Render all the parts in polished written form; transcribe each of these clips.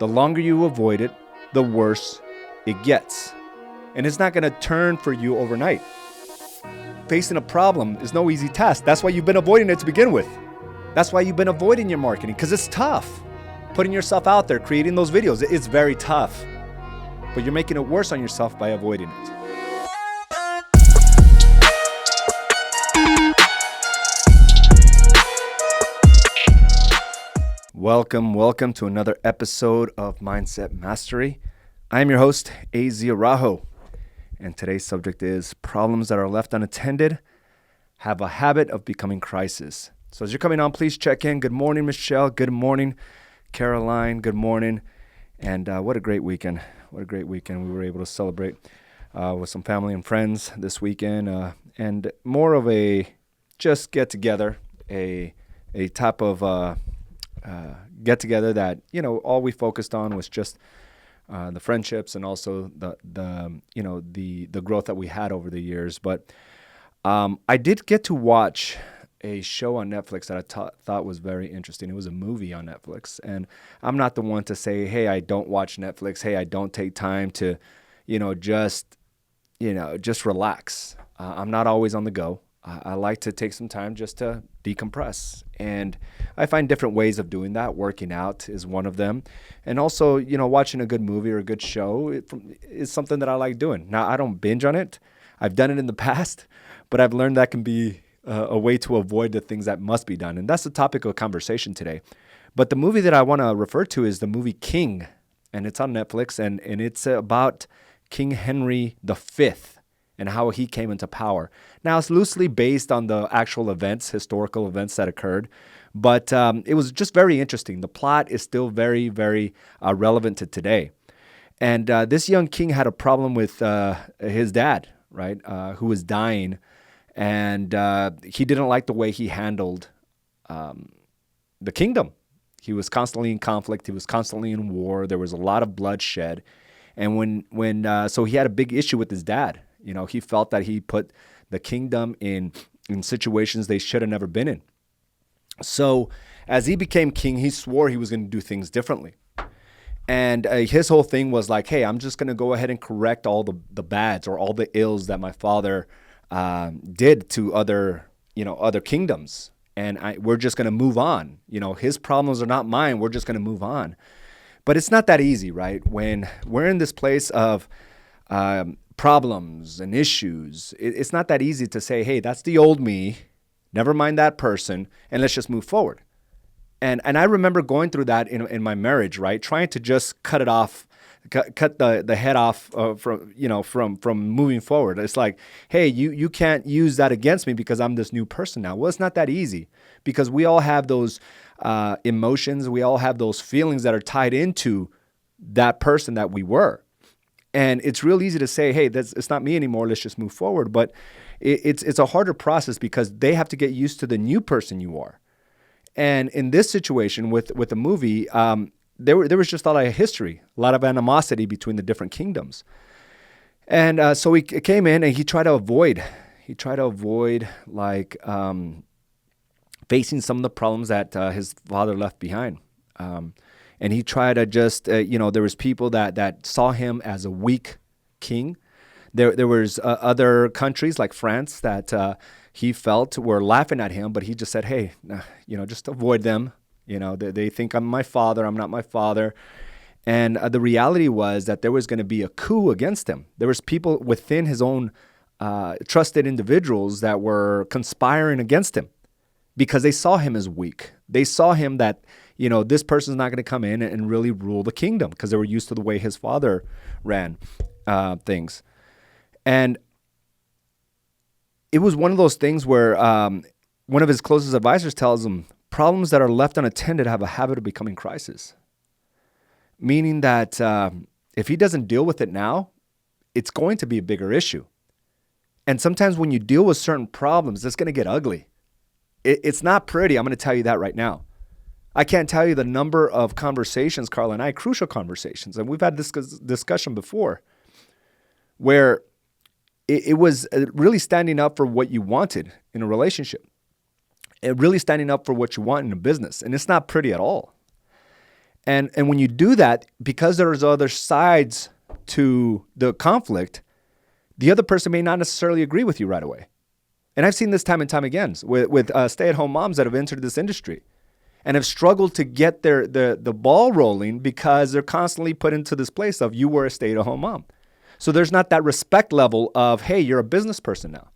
The longer you avoid it, the worse it gets. And it's not going to turn for you overnight. Facing a problem is no easy task. That's why you've been avoiding it to begin with. That's why you've been avoiding your marketing, because it's tough. Putting yourself out there, creating those videos, it's very tough. But you're making it worse on yourself by avoiding it. Welcome to another episode of Mindset Mastery. I am your host, Araujo, and today's subject is problems that are left unattended have a habit of becoming crisis. So as you're coming on, please check in. Good morning, Michelle. Good morning, Caroline. Good morning. And what a great weekend. What a great weekend. We were able to celebrate with some family and friends this weekend, and more of a just get together, a type of get together that, all we focused on was just the friendships and also the growth that we had over the years. But I did get to watch a show on Netflix that I thought was very interesting. It was a movie on Netflix, and I'm not the one to say, hey, I don't watch Netflix. Hey, I don't take time to, just relax. I'm not always on the go. I like to take some time just to decompress. And I find different ways of doing that. Working out is one of them. And also, watching a good movie or a good show is something that I like doing. Now, I don't binge on it. I've done it in the past, but I've learned that can be a way to avoid the things that must be done. And that's the topic of conversation today. But the movie that I want to refer to is the movie King. And it's on Netflix. And it's about King Henry V. and how he came into power. Now, it's loosely based on the actual events, historical events that occurred, but it was just very interesting. The plot is still very, very relevant to today. And this young king had a problem with his dad, right, who was dying, and he didn't like the way he handled the kingdom. He was constantly in conflict. He was constantly in war. There was a lot of bloodshed. And so he had a big issue with his dad. He felt that he put the kingdom in situations they should have never been in. So as he became king, he swore he was going to do things differently. And his whole thing was like, hey, I'm just going to go ahead and correct all the bads or all the ills that my father did to other kingdoms. And we're just going to move on. His problems are not mine. We're just going to move on. But it's not that easy, right? When we're in this place of problems and issues, it's not that easy to say, hey, that's the old me, never mind that person, and let's just move forward. And I remember going through that in my marriage, right? Trying to just cut it off, cut the head off from moving forward. It's like, hey, you can't use that against me because I'm this new person now. Well, it's not that easy because we all have those emotions. We all have those feelings that are tied into that person that we were. And it's real easy to say, hey, it's not me anymore. Let's just move forward. But it's a harder process because they have to get used to the new person you are. And in this situation with the movie, there was just a lot of history, a lot of animosity between the different kingdoms. And so he came in and he tried to avoid like facing some of the problems that his father left behind. And he tried to just, there was people that saw him as a weak king. There was other countries like France that he felt were laughing at him, but he just said, hey, just avoid them. They think I'm my father. I'm not my father. And the reality was that there was going to be a coup against him. There was people within his own trusted individuals that were conspiring against him because they saw him as weak. They saw him that, this person's not going to come in and really rule the kingdom because they were used to the way his father ran things. And it was one of those things where one of his closest advisors tells him, problems that are left unattended have a habit of becoming crisis. Meaning that if he doesn't deal with it now, it's going to be a bigger issue. And sometimes when you deal with certain problems, it's going to get ugly. It's not pretty. I'm going to tell you that right now. I can't tell you the number of conversations, Carl and I, crucial conversations, and we've had this discussion before, where it was really standing up for what you wanted in a relationship, and really standing up for what you want in a business, and it's not pretty at all. And when you do that, because there's other sides to the conflict, the other person may not necessarily agree with you right away. And I've seen this time and time again with stay-at-home moms that have entered this industry and have struggled to get the ball rolling because they're constantly put into this place of you were a stay-at-home mom. So there's not that respect level of, hey, you're a business person now.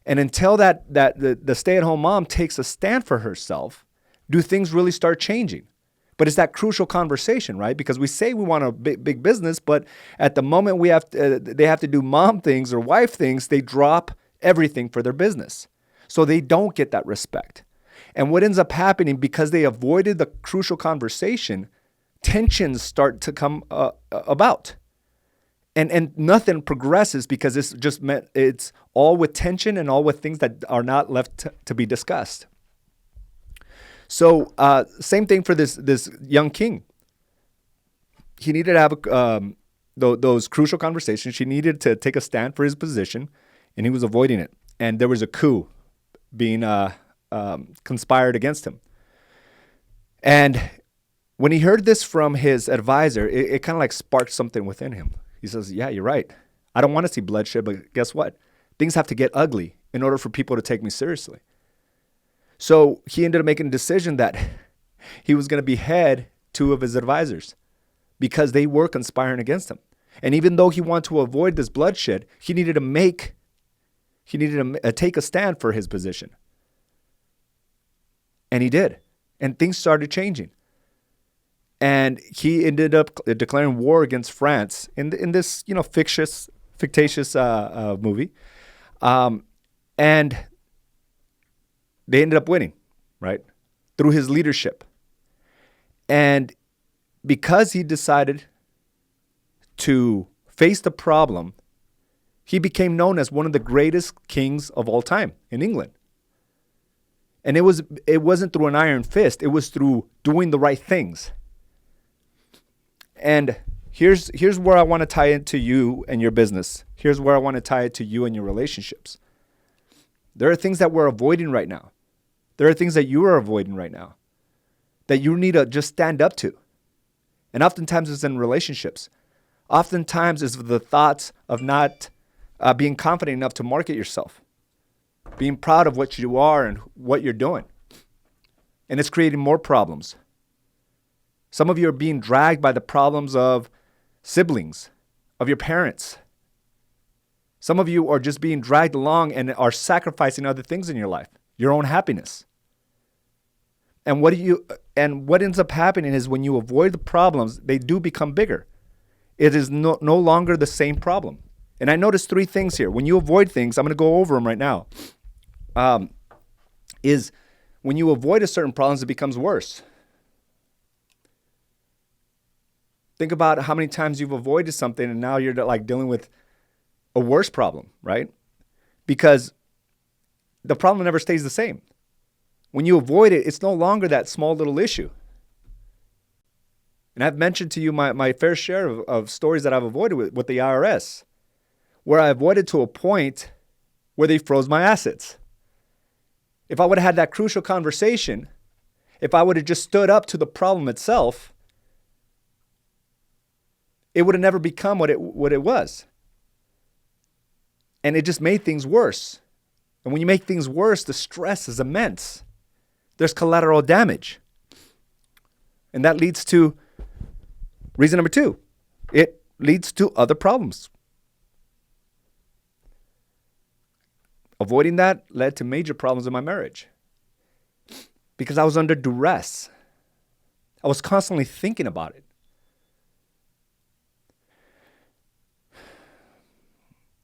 And until the stay-at-home mom takes a stand for herself, do things really start changing? But it's that crucial conversation, right? Because we say we want a big business, but at the moment they have to do mom things or wife things, they drop everything for their business. So they don't get that respect. And what ends up happening, because they avoided the crucial conversation, tensions start to come about. And nothing progresses because it's all with tension and all with things that are not left to be discussed. So same thing for this young king. He needed to have those crucial conversations. He needed to take a stand for his position, and he was avoiding it. And there was a coup being conspired against him. And when he heard this from his advisor, it kind of like sparked something within him. He says, yeah, you're right. I don't want to see bloodshed, but guess what? Things have to get ugly in order for people to take me seriously. So he ended up making a decision that he was going to behead 2 of his advisors because they were conspiring against him. And even though he wanted to avoid this bloodshed, he needed to take a stand for his position. And he did. And things started changing. And he ended up declaring war against France in this, fictitious movie. And they ended up winning, right? Through his leadership. And because he decided to face the problem, he became known as one of the greatest kings of all time in England. And it wasn't through an iron fist. It was through doing the right things. And here's where I want to tie it to you and your business. Here's where I want to tie it to you and your relationships. There are things that we're avoiding right now. There are things that you are avoiding right now that you need to just stand up to. And oftentimes it's in relationships. Oftentimes it's the thoughts of not being confident enough to market yourself, being proud of what you are and what you're doing. And it's creating more problems. Some of you are being dragged by the problems of siblings, of your parents. Some of you are just being dragged along and are sacrificing other things in your life, your own happiness. And what ends up happening is when you avoid the problems, they do become bigger. It is no longer the same problem. And I noticed 3 things here. When you avoid things, I'm going to go over them right now. Is when you avoid a certain problem, it becomes worse. Think about how many times you've avoided something and now you're like dealing with a worse problem, right? Because the problem never stays the same. When you avoid it, it's no longer that small little issue. And I've mentioned to you my fair share of stories that I've avoided with the IRS, where I avoided to a point where they froze my assets. If I would have had that crucial conversation, if I would have just stood up to the problem itself, it would have never become what it was. And it just made things worse. And when you make things worse, the stress is immense. There's collateral damage. And that leads to reason number 2. It leads to other problems. Avoiding that led to major problems in my marriage because I was under duress. I was constantly thinking about it.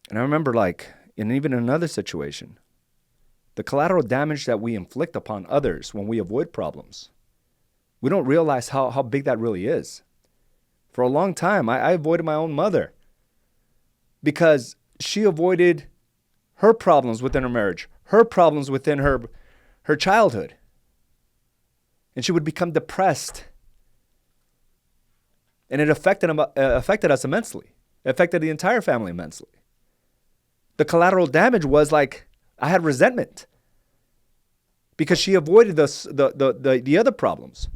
And I remember even in another situation, the collateral damage that we inflict upon others when we avoid problems, we don't realize how big that really is. For a long time, I avoided my own mother because she avoided her problems within her marriage, her problems within her childhood. And she would become depressed. And it affected us immensely. It affected the entire family immensely. The collateral damage was like I had resentment because she avoided the other problems.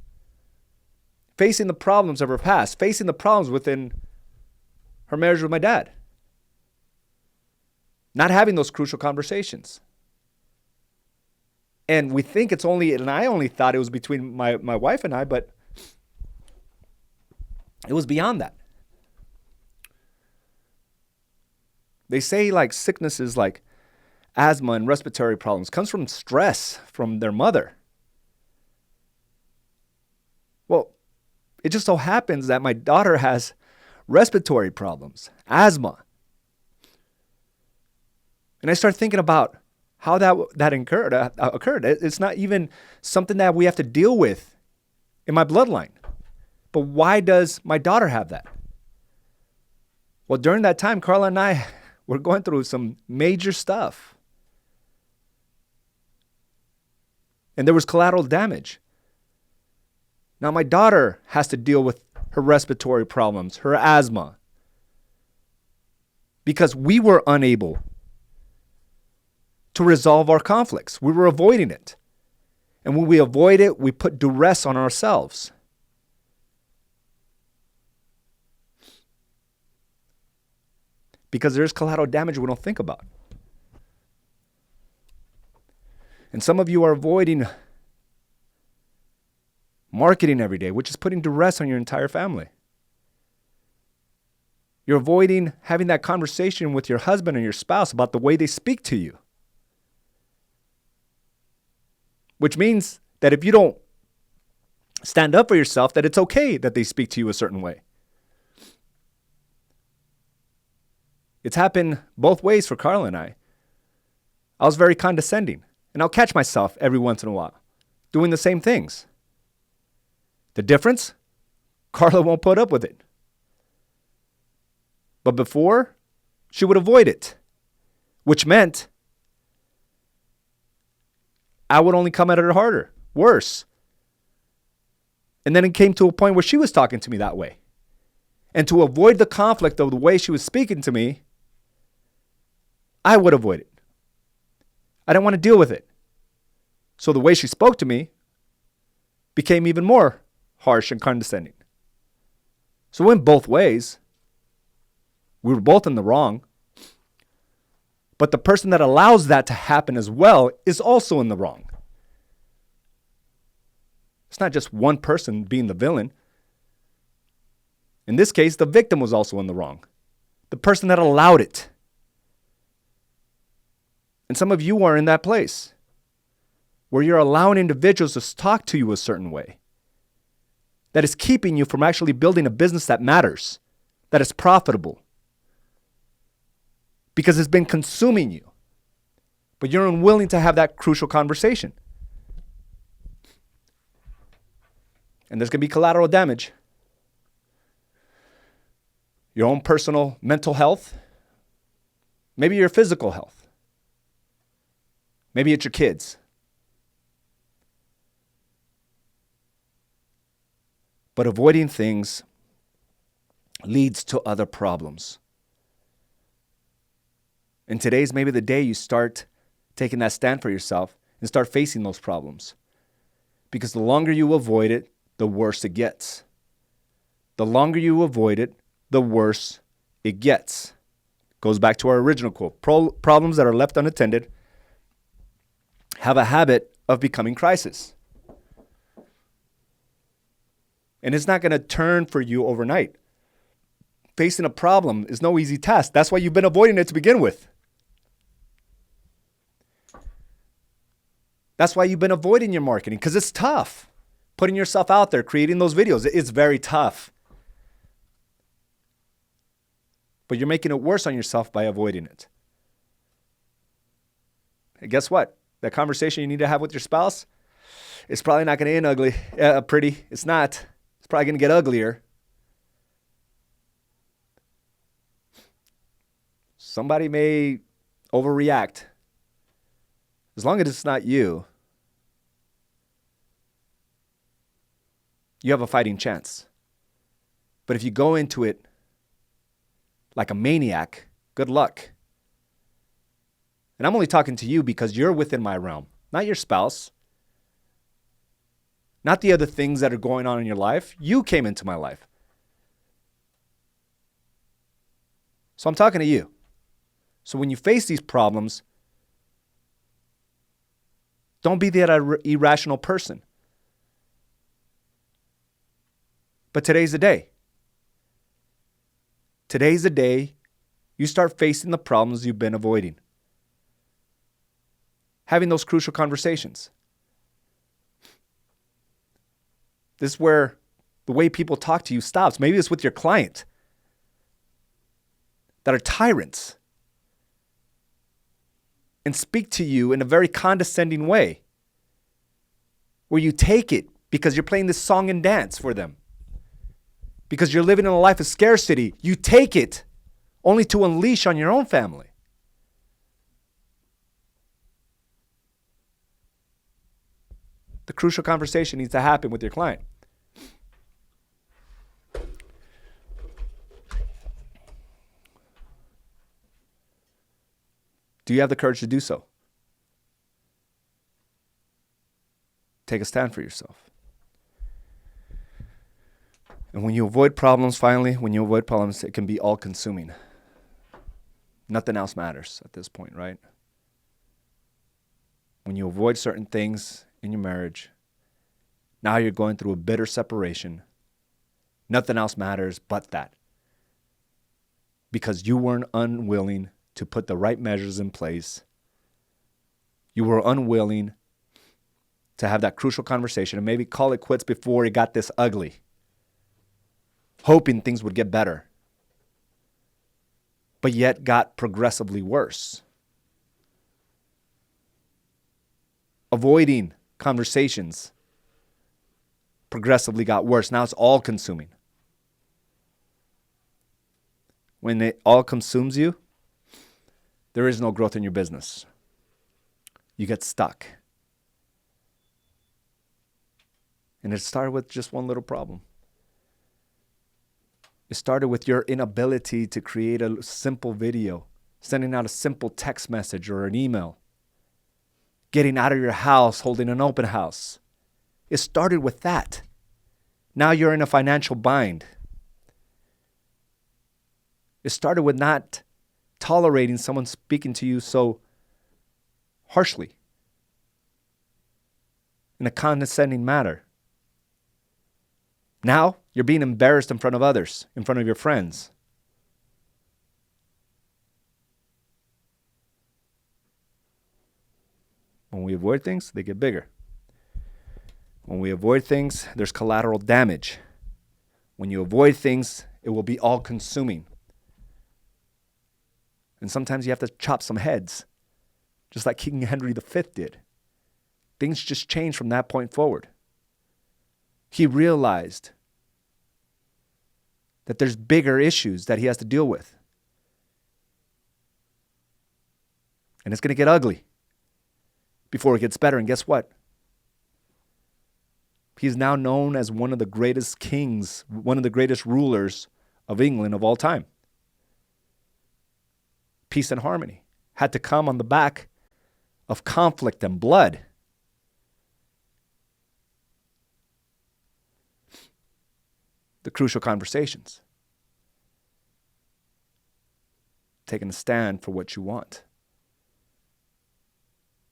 facing the problems of her past, facing the problems within her marriage with my dad, not having those crucial conversations. And we think it's only, and I only thought it was between my wife and I, but it was beyond that. They say like sicknesses like asthma and respiratory problems comes from stress from their mother. Well, it just so happens that my daughter has respiratory problems, asthma. And I start thinking about how that occurred. It's not even something that we have to deal with in my bloodline. But why does my daughter have that? Well, during that time, Carla and I were going through some major stuff. And there was collateral damage. Now my daughter has to deal with her respiratory problems, her asthma, because we were unable to resolve our conflicts. We were avoiding it. And when we avoid it, we put duress on ourselves. Because there's collateral damage we don't think about. And some of you are avoiding marketing every day, which is putting duress on your entire family. You're avoiding having that conversation with your husband and your spouse about the way they speak to you. Which means that if you don't stand up for yourself, that it's okay that they speak to you a certain way. It's happened both ways for Carla and I. I was very condescending, and I'll catch myself every once in a while doing the same things. The difference? Carla won't put up with it. But before, she would avoid it, which meant I would only come at her harder, worse. And then it came to a point where she was talking to me that way. And to avoid the conflict of the way she was speaking to me, I would avoid it. I didn't want to deal with it. So the way she spoke to me became even more harsh and condescending. So it went both ways. We were both in the wrong. But the person that allows that to happen as well is also in the wrong. It's not just one person being the villain. In this case, the victim was also in the wrong. The person that allowed it. And some of you are in that place where you're allowing individuals to talk to you a certain way that is keeping you from actually building a business that matters, that is profitable, because it's been consuming you. But you're unwilling to have that crucial conversation. And there's going to be collateral damage. Your own personal mental health, maybe your physical health. Maybe it's your kids. But avoiding things leads to other problems. And today's maybe the day you start taking that stand for yourself and start facing those problems. Because the longer you avoid it, the worse it gets. The longer you avoid it, the worse it gets. Goes back to our original quote. Problems that are left unattended have a habit of becoming crisis. And it's not going to turn for you overnight. Facing a problem is no easy task. That's why you've been avoiding it to begin with. That's why you've been avoiding your marketing, because it's tough. Putting yourself out there, creating those videos, it's very tough. But you're making it worse on yourself by avoiding it. And guess what? That conversation you need to have with your spouse, it's probably not going to end pretty. It's not. It's probably going to get uglier. Somebody may overreact. As long as it's not you, you have a fighting chance. But if you go into it like a maniac, good luck. And I'm only talking to you because you're within my realm, not your spouse, not the other things that are going on in your life. You came into my life. So I'm talking to you. So when you face these problems, don't be that irrational person. But today's the day. Today's the day you start facing the problems you've been avoiding. Having those crucial conversations. This is where the way people talk to you stops. Maybe it's with your client that are tyrants and speak to you in a very condescending way, where you take it because you're playing this song and dance for them. Because you're living in a life of scarcity, you take it only to unleash on your own family. The crucial conversation needs to happen with your client. Do you have the courage to do so? Take a stand for yourself. And when you avoid problems, it can be all-consuming. Nothing else matters at this point, right? When you avoid certain things in your marriage, now you're going through a bitter separation. Nothing else matters but that. Because you weren't unwilling to put the right measures in place. You were unwilling to have that crucial conversation and maybe call it quits before it got this ugly, hoping things would get better, but yet got progressively worse. Avoiding conversations progressively got worse. Now it's all consuming. When it all consumes you, there is no growth in your business. You get stuck. And it started with just one little problem. It started with your inability to create a simple video, sending out a simple text message or an email, getting out of your house, holding an open house. It started with that. Now you're in a financial bind. It started with not tolerating someone speaking to you so harshly, in a condescending manner. Now you're being embarrassed in front of others, in front of your friends. When we avoid things, they get bigger. When we avoid things, there's collateral damage. When you avoid things, it will be all-consuming. And sometimes you have to chop some heads, just like King Henry V did. Things just changed from that point forward. He realized that there's bigger issues that he has to deal with. And it's going to get ugly before it gets better. And guess what? He's now known as one of the greatest kings, one of the greatest rulers of England of all time. Peace and harmony had to come on the back of conflict and blood. The crucial conversations. Taking a stand for what you want.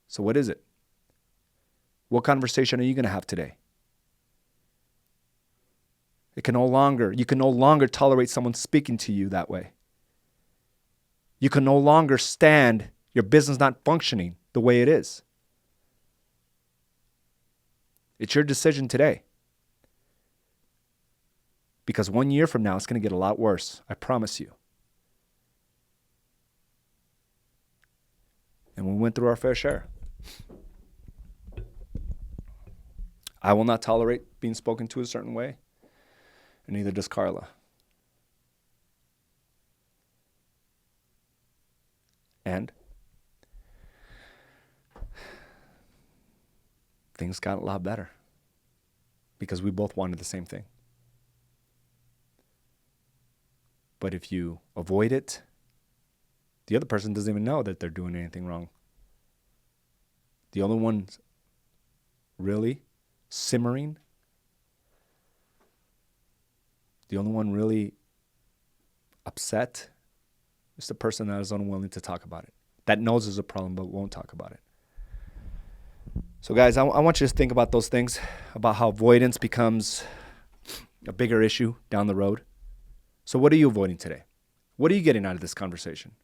So what is it? What conversation are you going to have today? You can no longer tolerate someone speaking to you that way. You can no longer stand your business not functioning the way it is. It's your decision today. Because 1 year from now, it's going to get a lot worse. I promise you. And we went through our fair share. I will not tolerate being spoken to a certain way, and neither does Carla. And things got a lot better because we both wanted the same thing. But if you avoid it, the other person doesn't even know that they're doing anything wrong. The only one really simmering The only one really upset is the person that is unwilling to talk about it, that knows there's a problem but won't talk about it. So guys, I want you to think about those things, about how avoidance becomes a bigger issue down the road. So what are you avoiding today? What are you getting out of this conversation?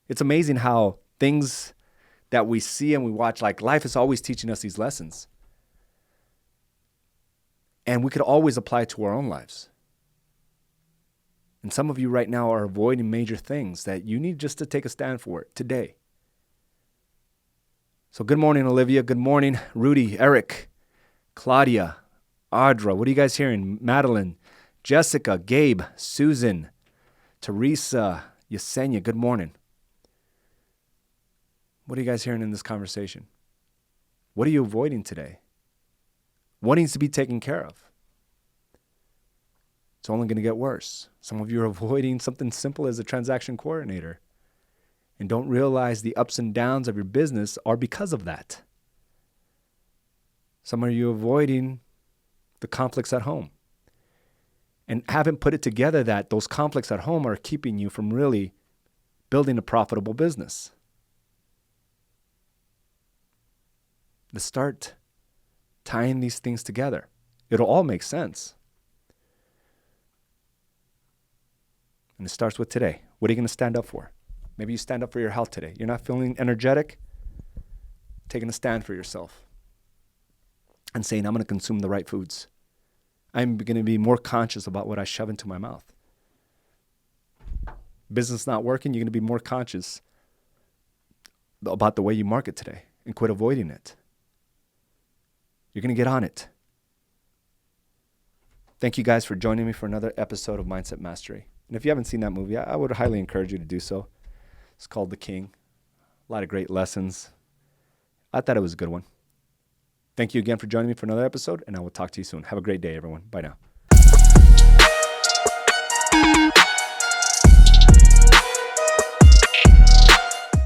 It's amazing how things that we see and we watch, like life is always teaching us these lessons. And we could always apply it to our own lives. And some of you right now are avoiding major things that you need just to take a stand for it today. So good morning, Olivia. Good morning, Rudy, Eric, Claudia, Audra. What are you guys hearing? Madeline, Jessica, Gabe, Susan, Teresa, Yesenia. Good morning. What are you guys hearing in this conversation? What are you avoiding today? What needs to be taken care of? It's only going to get worse. Some of you are avoiding something simple as a transaction coordinator and don't realize the ups and downs of your business are because of that. Some of you are avoiding the conflicts at home and haven't put it together that those conflicts at home are keeping you from really building a profitable business. Let's start tying these things together. It'll all make sense. And it starts with today. What are you going to stand up for? Maybe you stand up for your health today. You're not feeling energetic. Taking a stand for yourself and saying, I'm going to consume the right foods. I'm going to be more conscious about what I shove into my mouth. Business not working, you're going to be more conscious about the way you market today and quit avoiding it. You're going to get on it. Thank you guys for joining me for another episode of Mindset Mastery. And if you haven't seen that movie, I would highly encourage you to do so. It's called The King. A lot of great lessons. I thought it was a good one. Thank you again for joining me for another episode, and I will talk to you soon. Have a great day, everyone. Bye now.